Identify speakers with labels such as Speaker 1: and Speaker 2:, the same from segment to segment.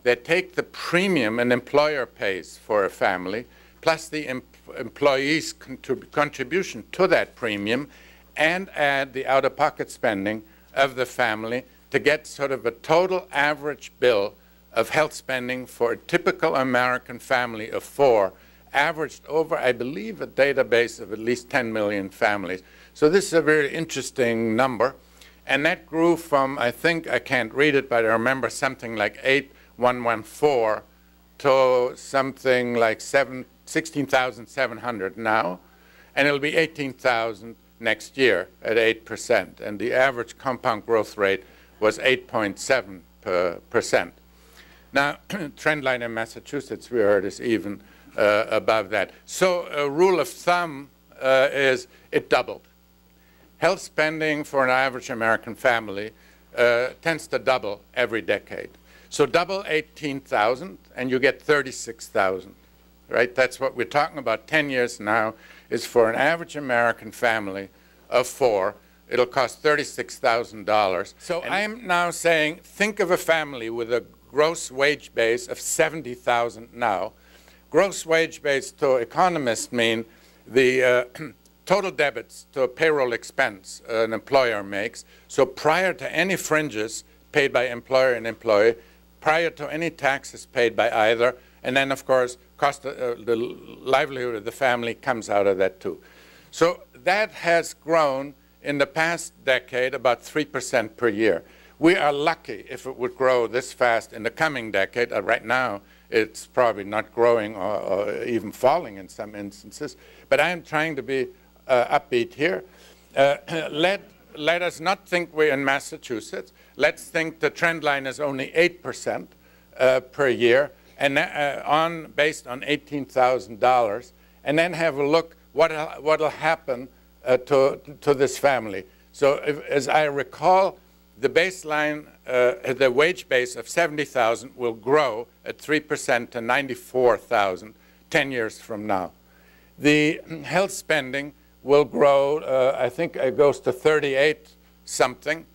Speaker 1: they take the premium an employer pays for a family, plus the employee's contribution to that premium, and add the out-of-pocket spending of the family to get sort of a total average bill of health spending for a typical American family of 4, averaged over, I believe, a database of at least 10 million families. So this is a very interesting number. And that grew from, I think, I can't read it, but I remember something like 8,114 to something like 16,700 now. And it'll be 18,000 next year at 8%. And the average compound growth rate was 8.7%. Now, trend line in Massachusetts, we heard, is even above that. So a rule of thumb is it doubled. Health spending for an average American family tends to double every decade. So double 18,000 and you get 36,000, right? That's what we're talking about. 10 years now is for an average American family of 4. It'll cost $36,000. So I'm now saying, think of a family with a gross wage base of 70,000 now. Gross wage base to economists mean the total debits to a payroll expense an employer makes. So prior to any fringes paid by employer and employee, prior to any taxes paid by either, and then, of course, the livelihood of the family comes out of that too. So that has grown in the past decade about 3% per year. We are lucky if it would grow this fast in the coming decade. Right now, it's probably not growing or even falling in some instances. But I am trying to be upbeat here. Let us not think we're in Massachusetts. Let's think the trend line is only 8% per year, and based on $18,000, and then have a look what'll happen to this family. So as I recall, the baseline, the wage base of 70,000 will grow at 3% to 94,000 10 years from now. The health spending will grow, I think it goes to 38 something,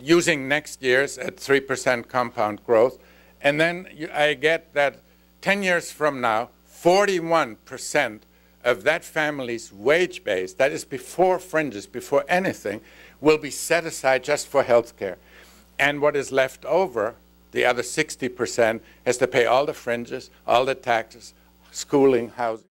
Speaker 1: using next year's at 3% compound growth. And then I get that 10 years from now, 41% of that family's wage base, that is before fringes, before anything, will be set aside just for health care. And what is left over, the other 60%, has to pay all the fringes, all the taxes, schooling, housing.